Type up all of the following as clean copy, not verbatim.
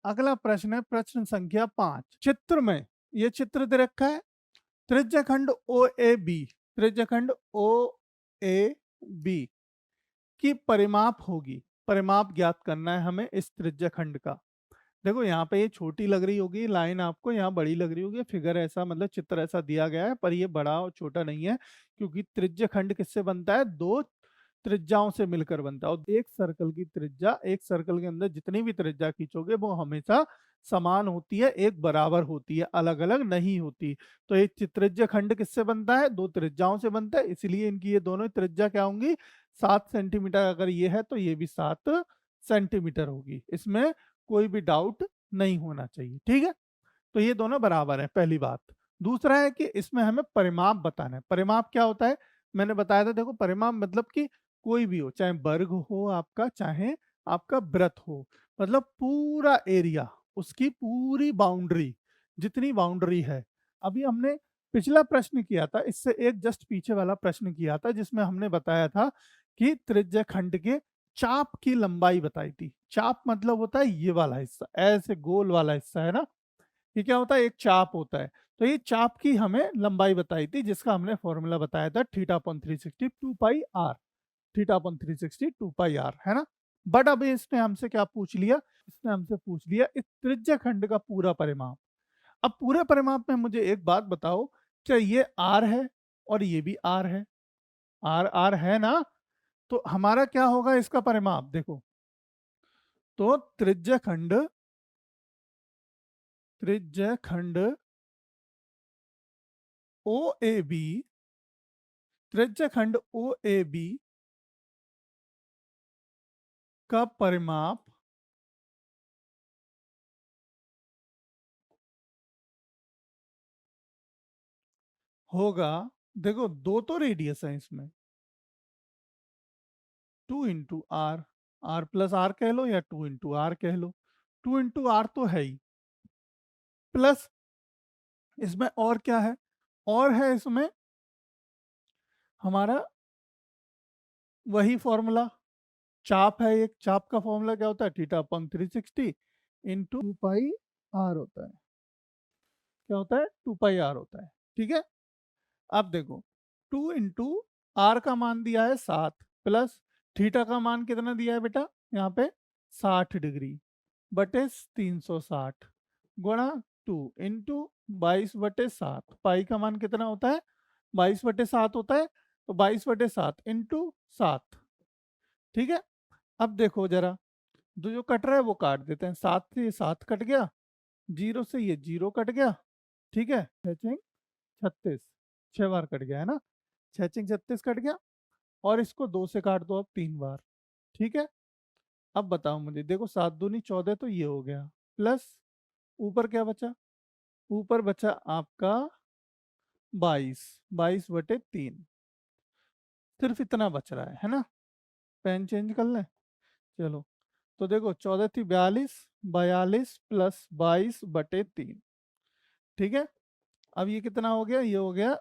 अगला प्रश्न है प्रश्न संख्या 5। चित्र में ये चित्र दे रखा है, त्रिज्यखंड ओ A B, त्रिज्यखंड O A B की परिमाप होगी। परिमाप ज्ञात करना है हमें इस त्रिज्यखंड का। देखो यहाँ पे ये छोटी लग रही होगी लाइन, आपको यहाँ बड़ी लग रही होगी, फिगर ऐसा मतलब चित्र ऐसा दिया गया है, पर ये बड़ा और छोटा नहीं है, क्योंकि त्रिज्यखंड किससे बनता है? दो त्रिज्याओं से मिलकर बनता है। और एक सर्कल की त्रिज्या, एक सर्कल के अंदर जितनी भी त्रिज्या खींचोगे वो हमेशा समान होती है, एक बराबर होती है, अलग अलग नहीं होती। तो एक त्रिज्य खंड किससे बनता है? दो त्रिज्याओं से बनता है, इसलिए इनकी ये दोनों त्रिज्या क्या होंगी? 7 सेंटीमीटर। अगर ये है तो ये भी 7 सेंटीमीटर होगी, इसमें कोई भी डाउट नहीं होना चाहिए। ठीक है, तो ये दोनों बराबर है, पहली बात। दूसरा है कि इसमें हमें परिमाप बताना है। परिमाप क्या होता है? मैंने बताया था, देखो परिमाप मतलब कि कोई भी हो, चाहे वर्ग हो आपका, चाहे आपका वृत्त हो, मतलब पूरा एरिया, उसकी पूरी बाउंड्री, जितनी बाउंड्री है। अभी हमने पिछला प्रश्न किया था, इससे एक जस्ट पीछे वाला प्रश्न किया था, जिसमें हमने बताया था कि त्रिज्य खंड के चाप की लंबाई बताई थी। चाप मतलब होता है ये वाला हिस्सा, ऐसे गोल वाला हिस्सा है ना, ये क्या होता है? एक चाप होता है। तो ये चाप की हमें लंबाई बताई थी, जिसका हमने फॉर्मूला बताया था theta upon 360 2 pi r, theta upon 360 2 pi r, है ना। बट अब इसने हमसे क्या पूछ लिया? इसने हमसे पूछ लिया इस त्रिज्या खंड का पूरा परिमाप। अब पूरे परिमाप में मुझे एक बात बताओ, क्या ये आर है और ये भी आर है? आर आर है ना, तो हमारा क्या होगा इसका परिमाप? देखो, तो त्रिज्या खंड ओ A B, त्रिज्यखंड O A B का परिमाप होगा, देखो दो तो रेडियस है इसमें, 2 × आर प्लस आर कह लो या 2 × आर कह लो, 2 × आर तो है ही, प्लस इसमें और क्या है? और है इसमें हमारा वही फॉर्मूला, चाप है एक, चाप का फॉर्मूला क्या होता है? Theta upon 360 into 2 pi r होता है। क्या होता है? 2 पाई आर होता है। ठीक है, अब देखो 2 × आर का मान दिया है 7, प्लस थीटा का मान कितना दिया है बेटा? यहाँ पे 60 डिग्री बटे 360 गुणा 2 × 22/7। पाई का मान कितना होता है? 22/7 होता है, तो 22/7 इंटू 7। ठीक है, अब देखो जरा, जो कट रहा है वो काट देते हैं। 7 से ये 7 कट गया, 0 से ये 0 कट गया। ठीक है, 6×6 = 36, 6 बार कट गया है ना, 6×6 = 36 कट गया। और इसको 2 से काट दो अब 3 बार। ठीक है, अब बताओ मुझे, देखो 7×2 = 14, तो ये हो गया, प्लस ऊपर क्या बचा? ऊपर बचा आपका 22, 22/3, सिर्फ इतना बच रहा है ना। पेन चेंज कर लें, चलो। तो देखो 14 थी 42, 42 प्लस 22/3। ठीक है, अब ये कितना हो गया? ये हो गया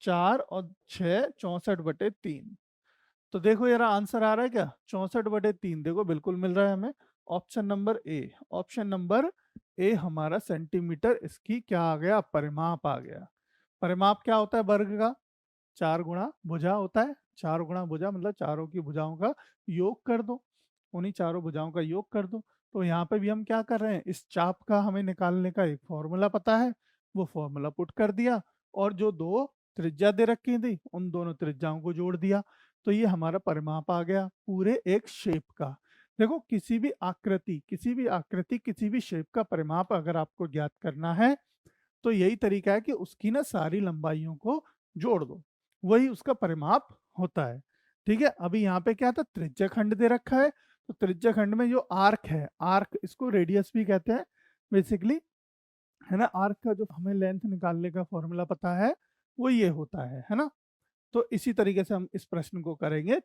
4 और 6 64/3। तो देखो यार आंसर आ रहा है क्या? 64/3, देखो बिल्कुल मिल रहा है हमें। Option number A, option number A हमारा सेंटीमीटर इसकी क्या आ गया? परिमाप आ गया। परिमाप क्या होता है वर्ग का? 4 गुणा भुजा होता है। 4 गुणा भुजा मतलब चारों की भुजाओं का योग कर दो, उन्हीं चारों भुजाओं का योग कर दो। तो यहाँ पे भी हम क्या कर रहे हैं? इस चाप का हमें निकालने का एक फॉर्मूला पता है, वो फॉर्मूला पुट कर दिया, और जो दो त्रिज्या दे रखी थी उन दोनों त्रिज्याओं को जोड़ दिया। तो ये हमारा परिमाप आ गया पूरे एक शेप का। देखो किसी भी आकृति किसी भी शेप का परिमाप अगर आपको ज्ञात करना है, तो यही तरीका है कि उसकी ना सारी लंबाइयों को जोड़ दो, वही उसका परिमाप होता है। ठीक है, अभी यहाँ पे क्या था? त्रिज्या खंड दे रखा है, तो त्रिज्या खंड में जो आर्क है, आर्क इसको रेडियस भी कहते हैं बेसिकली, है ना। आर्क का जो हमें लेंथ निकालने का फॉर्मूला पता है वो ये होता है ना। तो इसी तरीके से हम इस प्रश्न को करेंगे